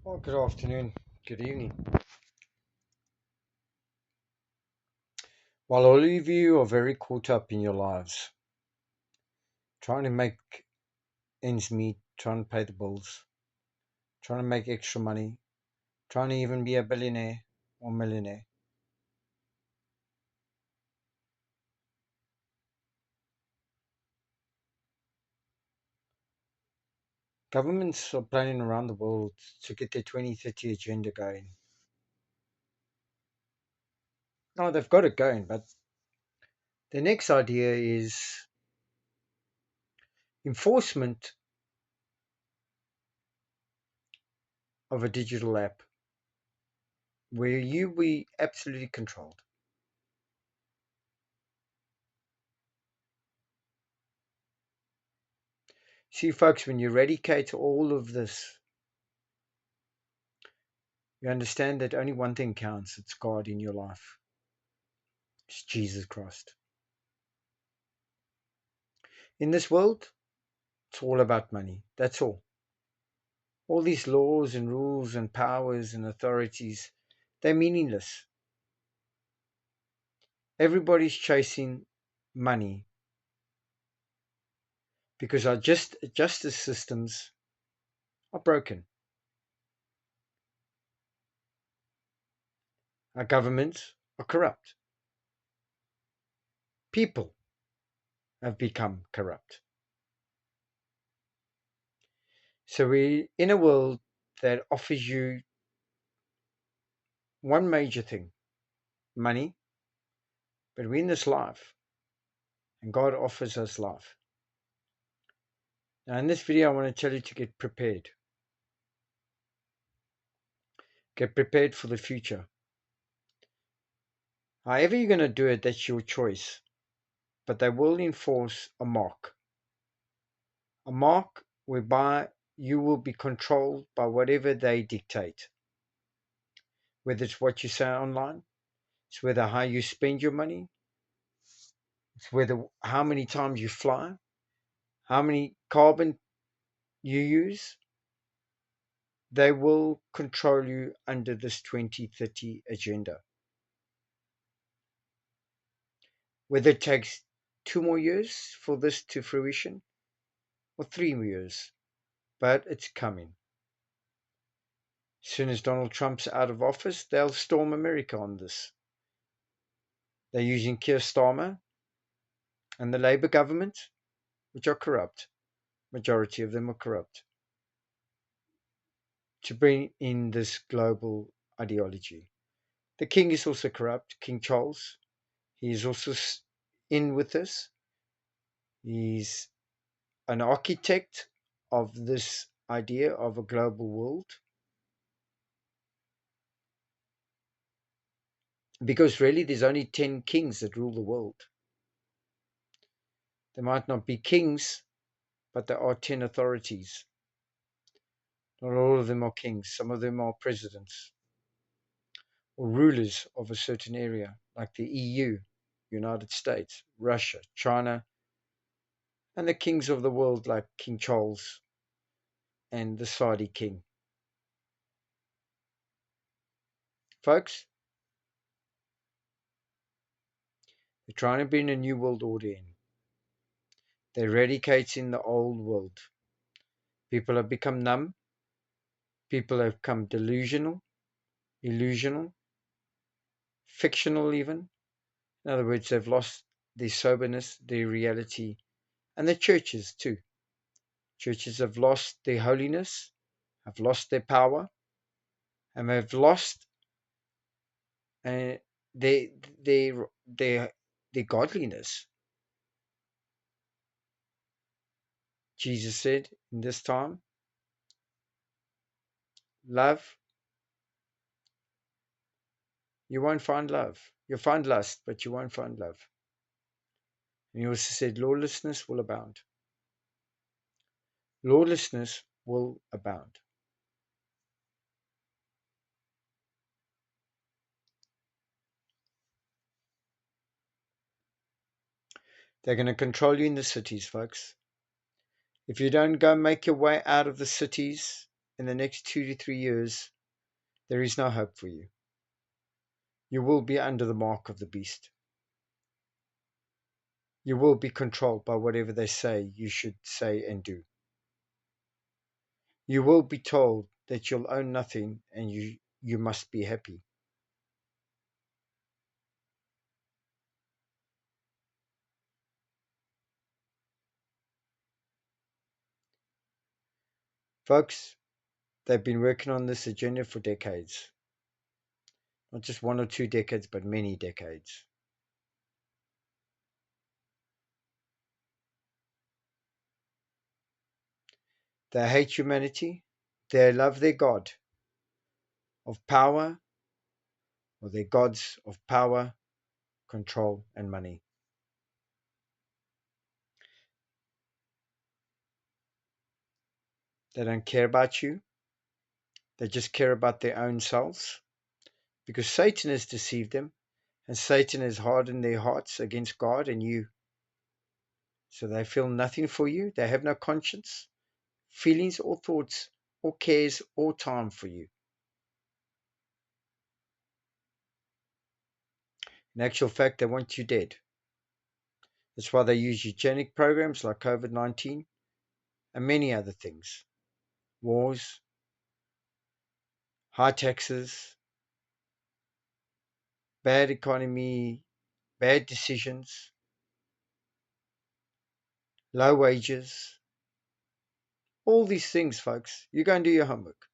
Well, good afternoon, good evening. While all of you are very caught up in your lives, trying to make ends meet, trying to pay the bills, trying to make extra money, trying to even be a billionaire or millionaire, governments are planning around the world to get their 2030 agenda going. No, they've got it going, but the next idea is enforcement of a digital app where you be absolutely controlled. See, folks, when you eradicate all of this, you understand that only one thing counts. It's God in your life. It's Jesus Christ. In this world, it's all about money. That's all. All these laws and rules and powers and authorities, they're meaningless. Everybody's chasing money because our justice systems are broken. Our governments are corrupt. People have become corrupt. So we're in a world that offers you one major thing, money, but we're in this life and God offers us life. Now in this video, I want to tell you to get prepared. Get prepared for the future. However you're going to do it, that's your choice. But they will enforce a mark. A mark whereby you will be controlled by whatever they dictate. Whether it's what you say online, it's whether how you spend your money, it's whether how many times you fly, how many carbon you use. They will control you under this 2030 agenda. Whether it takes 2 more years for this to fruition or 3 years, but it's coming. As soon as Donald Trump's out of office, they'll storm America on this. They're using Keir Starmer and the Labour government, which are corrupt. Majority of them are corrupt, to bring in this global ideology. The king is also corrupt, King Charles. He is also in with this. He's an architect of this idea of a global world. Because really, there's only 10 kings that rule the world. They might not be kings, but there are 10 authorities. Not all of them are kings. Some of them are presidents or rulers of a certain area, like the EU, United States, Russia, China, and the kings of the world like King Charles and the Saudi king. Folks, they're trying to bring a new world order in. They're eradicating the old world. People have become numb. People have become delusional, illusional, fictional even. In other words, they've lost their soberness, their reality, and the churches too. Churches have lost their holiness, have lost their power, and have lost uh, their, their, their, their godliness. Jesus said in this time, love, you won't find love. You'll find lust, but you won't find love. And he also said, lawlessness will abound. Lawlessness will abound. They're going to control you in the cities, folks. If you don't go make your way out of the cities, in the next 2 to 3 years, there is no hope for you. You will be under the mark of the beast. You will be controlled by whatever they say you should say and do. You will be told that you'll own nothing and you must be happy. Folks, they've been working on this agenda for decades. Not just 1 or 2 decades, but many decades. They hate humanity. They love their God of power, or their gods of power, control, and money. They don't care about you. They just care about their own selves. Because Satan has deceived them, and Satan has hardened their hearts against God and you. So they feel nothing for you. They have no conscience, feelings, or thoughts, or cares, or time for you. In actual fact, they want you dead. That's why they use eugenic programs like COVID-19 and many other things. Wars, high taxes, bad economy, bad decisions, low wages, all these things, folks. You go and do your homework.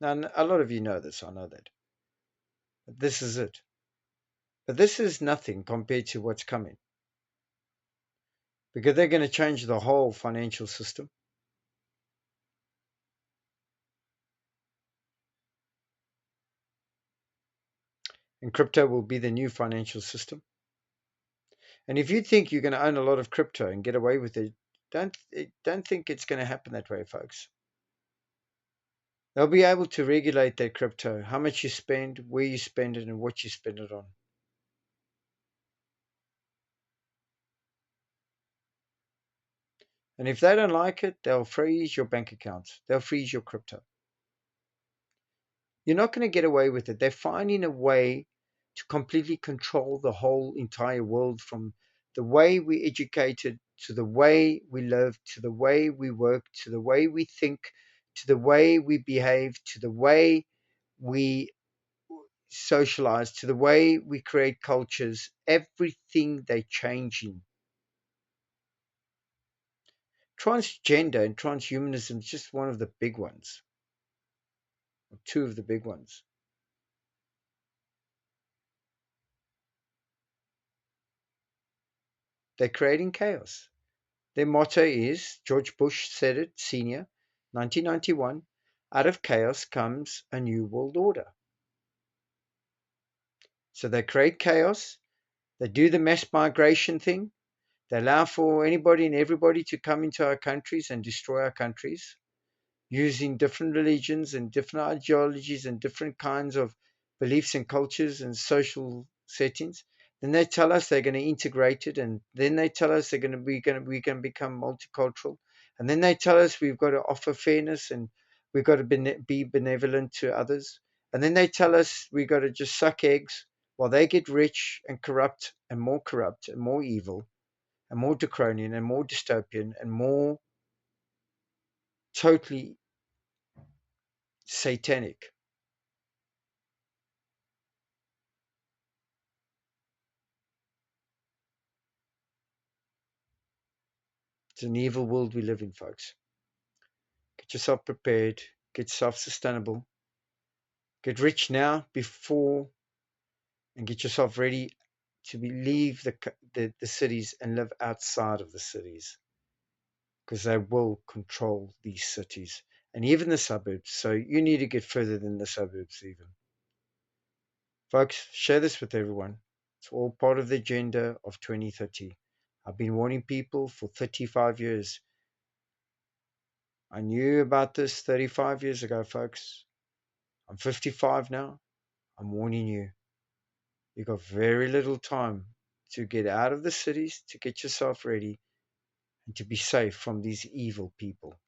Now, a lot of you know this, I know that. But this is it. But this is nothing compared to what's coming. Because they're going to change the whole financial system. And crypto will be the new financial system. And if you think you're going to own a lot of crypto and get away with it, don't think it's going to happen that way, folks. They'll be able to regulate that crypto, how much you spend, where you spend it, and what you spend it on. And if they don't like it, they'll freeze your bank accounts. They'll freeze your crypto. You're not going to get away with it. They're finding a way to completely control the whole entire world, from the way we educated, to the way we live, to the way we work, to the way we think, to the way we behave, to the way we socialize, to the way we create cultures. Everything they're changing. Transgender and transhumanism is just one of the big ones, or two of the big ones. They're creating chaos. Their motto is, George Bush said it, Senior, 1991, out of chaos comes a new world order. So they create chaos, they do the mass migration thing, they allow for anybody and everybody to come into our countries and destroy our countries, using different religions and different ideologies and different kinds of beliefs and cultures and social settings. Then they tell us they're going to integrate it, and then they tell us we're going to become multicultural, and then they tell us we've got to offer fairness and we've got to be benevolent to others, and then they tell us we've got to just suck eggs while they get rich and corrupt and more evil and more draconian and more dystopian and more totally satanic. It's an evil world we live in, folks. Get yourself prepared, get self sustainable, get rich now before, and get yourself ready to leave the cities and live outside of the cities, because they will control these cities and even the suburbs. So you need to get further than the suburbs, even. Folks, share this with everyone. It's all part of the agenda of 2030. I've been warning people for 35 years. I knew about this 35 years ago, folks. I'm 55 now. I'm warning you. You've got very little time to get out of the cities, to get yourself ready, and to be safe from these evil people.